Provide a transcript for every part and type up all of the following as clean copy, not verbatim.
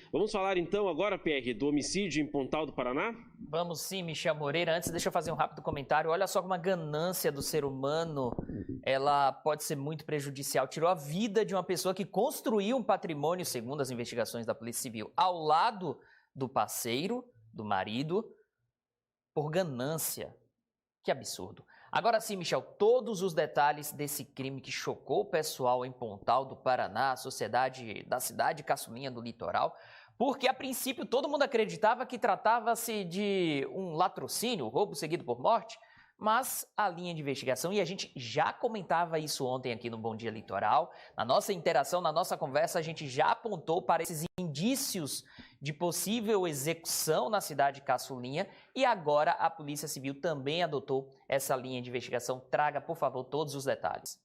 Vamos falar então agora, PR, do homicídio em Pontal do Paraná? Vamos sim, Michel Moreira. Antes, deixa eu fazer um rápido comentário. Olha só como a ganância do ser humano, ela pode ser muito prejudicial. Tirou a vida de uma pessoa que construiu um patrimônio, segundo as investigações da Polícia Civil, ao lado do parceiro, do marido, por ganância. Que absurdo. Agora sim, Michel, todos os detalhes desse crime que chocou o pessoal em Pontal do Paraná, a sociedade da cidade Caçulinha do Litoral, porque a princípio todo mundo acreditava que tratava-se de um latrocínio, roubo seguido por morte, mas a linha de investigação, e a gente já comentava isso ontem aqui no Bom Dia Litoral, na nossa interação, na nossa conversa, a gente já apontou para esses indícios de possível execução na cidade Caçulinha e agora a Polícia Civil também adotou essa linha de investigação. Traga, por favor, todos os detalhes.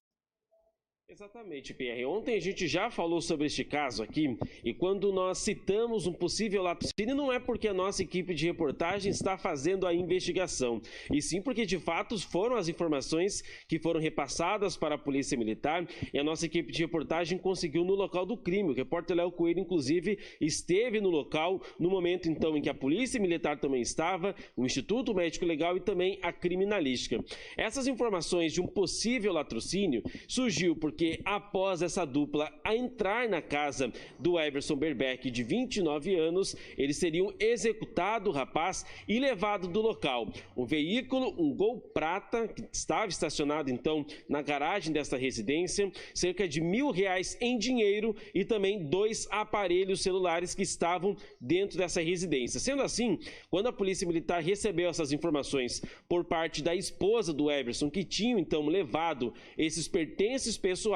Exatamente, PR. Ontem a gente já falou sobre este caso aqui e quando nós citamos um possível latrocínio não é porque a nossa equipe de reportagem está fazendo a investigação, e sim porque de fato foram as informações que foram repassadas para a Polícia Militar e a nossa equipe de reportagem conseguiu no local do crime. O repórter Léo Coelho, inclusive, esteve no local no momento então em que a Polícia Militar também estava, o Instituto Médico Legal e também a Criminalística. Essas informações de um possível latrocínio surgiu porque após essa dupla a entrar na casa do Everson Berbeck, de 29 anos, eles teriam executado o rapaz e levado do local. Um veículo, um Gol prata, que estava estacionado então na garagem desta residência, cerca de R$1.000 em dinheiro e também 2 aparelhos celulares que estavam dentro dessa residência. Sendo assim, quando a Polícia Militar recebeu essas informações por parte da esposa do Everson, que tinham então levado esses pertences pessoais,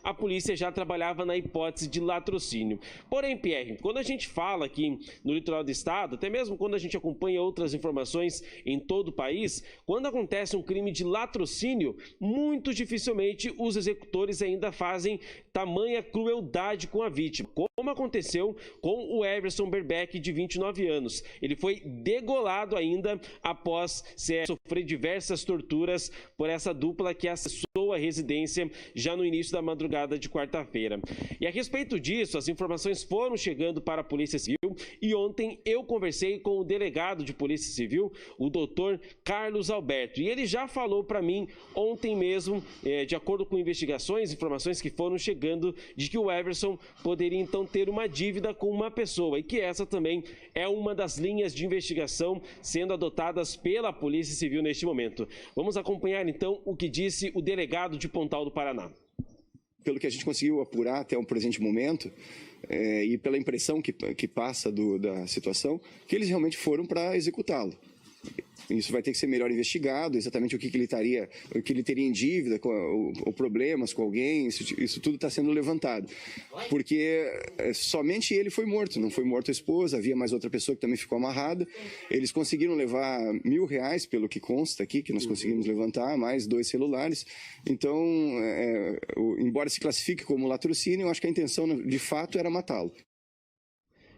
a polícia já trabalhava na hipótese de latrocínio. Porém, Pierre, quando a gente fala aqui no litoral do estado, até mesmo quando a gente acompanha outras informações em todo o país, quando acontece um crime de latrocínio, muito dificilmente os executores ainda fazem tamanha crueldade com a vítima, como aconteceu com o Everson Berbeck, de 29 anos. Ele foi degolado ainda após sofrer diversas torturas por essa dupla que acessou a residência já no início da madrugada de quarta-feira. E a respeito disso, as informações foram chegando para a Polícia Civil e ontem eu conversei com o delegado de Polícia Civil, o doutor Carlos Alberto, e ele já falou para mim ontem mesmo, de acordo com investigações, informações que foram chegando, de que o Everson poderia então ter uma dívida com uma pessoa e que essa também é uma das linhas de investigação sendo adotadas pela Polícia Civil neste momento. Vamos acompanhar então o que disse o delegado de Pontal do Paraná. Pelo que a gente conseguiu apurar até o presente momento, e pela impressão que passa da situação, que eles realmente foram para executá-lo. Isso vai ter que ser melhor investigado, exatamente o que ele teria em dívida, ou problemas com alguém, isso tudo está sendo levantado. Porque somente ele foi morto, não foi morto a esposa, havia mais outra pessoa que também ficou amarrada. Eles conseguiram levar R$1.000, pelo que consta aqui, que nós conseguimos levantar, mais 2 celulares. Então, embora se classifique como latrocínio, eu acho que a intenção, de fato, era matá-lo.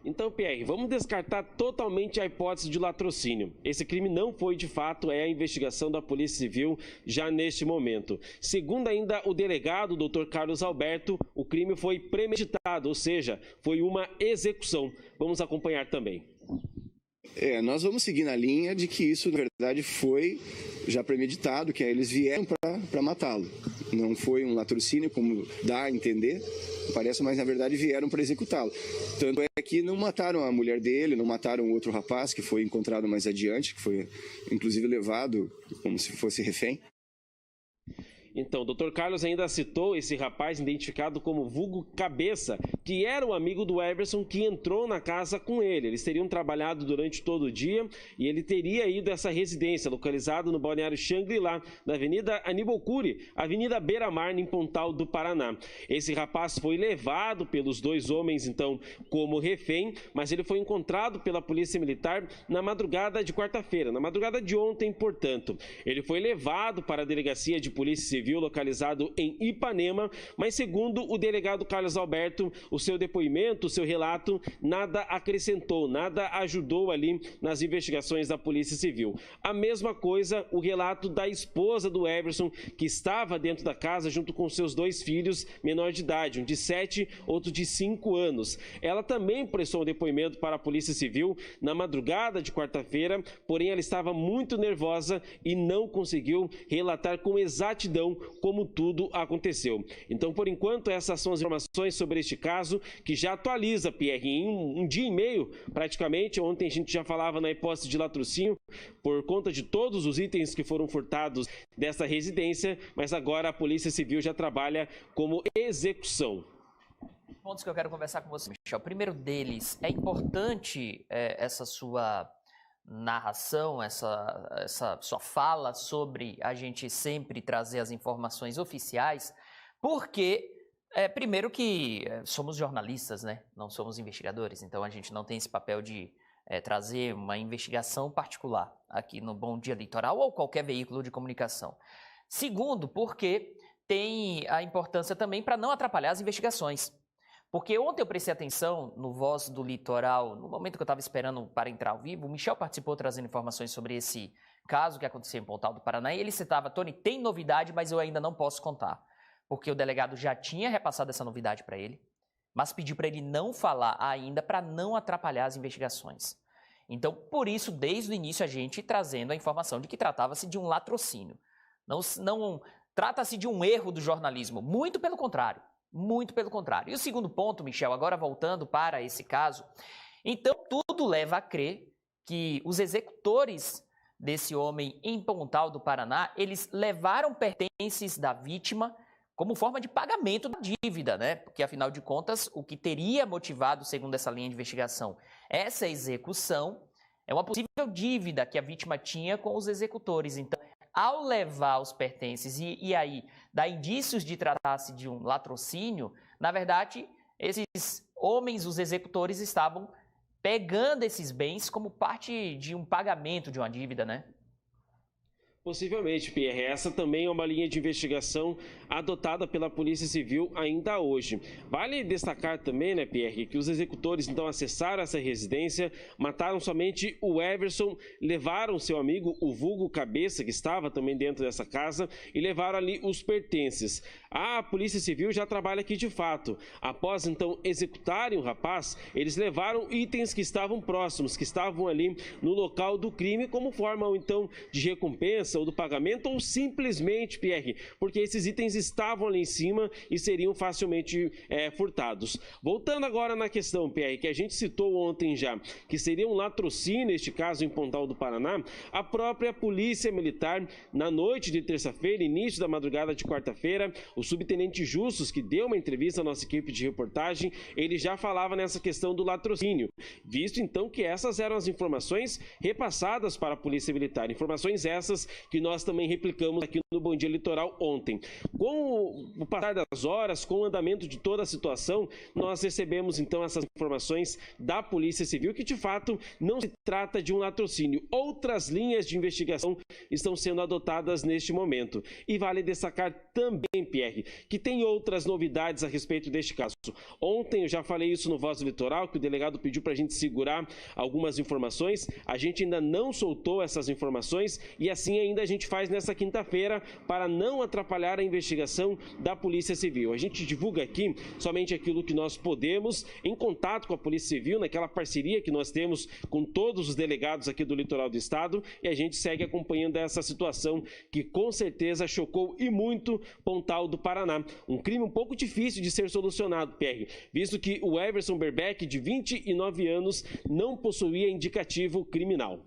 Então, Pierre, vamos descartar totalmente a hipótese de latrocínio. Esse crime não foi, de fato, a investigação da Polícia Civil já neste momento. Segundo ainda o delegado, o Dr. Carlos Alberto, o crime foi premeditado, ou seja, foi uma execução. Vamos acompanhar também. Nós vamos seguir na linha de que isso, na verdade, foi já premeditado, que eles vieram para matá-lo. Não foi um latrocínio, como dá a entender, parece, mas na verdade vieram para executá-lo. Tanto é que não mataram a mulher dele, não mataram o outro rapaz que foi encontrado mais adiante, que foi inclusive levado como se fosse refém. Então, o Dr. Carlos ainda citou esse rapaz identificado como vulgo Cabeça, que era o amigo do Everson que entrou na casa com ele. Eles teriam trabalhado durante todo o dia e ele teria ido a essa residência, localizada no balneário Xangri-Lá, na Avenida Aníbal Cury, Avenida Beira-Mar, em Pontal do Paraná. Esse rapaz foi levado pelos dois homens, então, como refém, mas ele foi encontrado pela Polícia Militar na madrugada de quarta-feira, na madrugada de ontem, portanto. Ele foi levado para a Delegacia de Polícia Civil Civil localizado em Ipanema, mas segundo o delegado Carlos Alberto, o seu depoimento, o seu relato, nada acrescentou, nada ajudou ali nas investigações da Polícia Civil. A mesma coisa o relato da esposa do Everson, que estava dentro da casa junto com seus 2 filhos menores de idade, um de 7, outro de 5 anos. Ela também prestou um depoimento para a Polícia Civil na madrugada de quarta-feira, porém ela estava muito nervosa e não conseguiu relatar com exatidão como tudo aconteceu. Então, por enquanto, essas são as informações sobre este caso, que já atualiza, Pierre, em um dia e meio, praticamente. Ontem a gente já falava na hipótese de latrocínio, por conta de todos os itens que foram furtados dessa residência, mas agora a Polícia Civil já trabalha como execução. Pontos que eu quero conversar com você, Michel. O primeiro deles, é importante essa sua narração, essa sua fala sobre a gente sempre trazer as informações oficiais, porque, primeiro que somos jornalistas, né? Não somos investigadores, então a gente não tem esse papel de trazer uma investigação particular aqui no Bom Dia Litoral ou qualquer veículo de comunicação. Segundo, porque tem a importância também para não atrapalhar as investigações. Porque ontem eu prestei atenção no Voz do Litoral, no momento que eu estava esperando para entrar ao vivo, o Michel participou trazendo informações sobre esse caso que aconteceu em Pontal do Paraná, e ele citava: Tony, tem novidade, mas eu ainda não posso contar. Porque o delegado já tinha repassado essa novidade para ele, mas pediu para ele não falar ainda para não atrapalhar as investigações. Então, por isso, desde o início, a gente trazendo a informação de que tratava-se de um latrocínio. Não trata-se de um erro do jornalismo, muito pelo contrário. Muito pelo contrário. E o segundo ponto, Michel, agora voltando para esse caso, então tudo leva a crer que os executores desse homem em Pontal do Paraná, eles levaram pertences da vítima como forma de pagamento da dívida, né? Porque, afinal de contas, o que teria motivado, segundo essa linha de investigação, essa execução é uma possível dívida que a vítima tinha com os executores. Então, ao levar os pertences e aí dar indícios de tratar-se de um latrocínio, na verdade, esses homens, os executores, estavam pegando esses bens como parte de um pagamento de uma dívida, né? Possivelmente, Pierre. Essa também é uma linha de investigação adotada pela Polícia Civil ainda hoje. Vale destacar também, né, Pierre, que os executores então acessaram essa residência, mataram somente o Everson, levaram seu amigo, o vulgo Cabeça, que estava também dentro dessa casa, e levaram ali os pertences. A Polícia Civil já trabalha aqui de fato. Após então executarem o rapaz, eles levaram itens que estavam próximos, que estavam ali no local do crime, como forma então de recompensa ou do pagamento, ou simplesmente, Pierre, porque esses itens estavam ali em cima e seriam facilmente furtados. Voltando agora na questão, Pierre, que a gente citou ontem já, que seria um latrocínio, neste caso em Pontal do Paraná, a própria Polícia Militar, na noite de terça-feira, início da madrugada de quarta-feira, o subtenente Justus, que deu uma entrevista à nossa equipe de reportagem, ele já falava nessa questão do latrocínio, visto então que essas eram as informações repassadas para a Polícia Militar, informações essas que nós também replicamos aqui no Bom Dia Litoral ontem. Com o passar das horas, com o andamento de toda a situação, nós recebemos então essas informações da Polícia Civil, que de fato não se trata de um latrocínio. Outras linhas de investigação estão sendo adotadas neste momento. E vale destacar também, Pierre, que tem outras novidades a respeito deste caso. Ontem eu já falei isso no Voz do Litoral, que o delegado pediu para a gente segurar algumas informações. A gente ainda não soltou essas informações e assim ainda a gente faz nessa quinta-feira para não atrapalhar a investigação da Polícia Civil. A gente divulga aqui somente aquilo que nós podemos, em contato com a Polícia Civil, naquela parceria que nós temos com todos os delegados aqui do litoral do estado, e a gente segue acompanhando essa situação que com certeza chocou e muito Pontal do Paraná. Um crime um pouco difícil de ser solucionado, Pierre, visto que o Everson Berbeck, de 29 anos, não possuía indicativo criminal.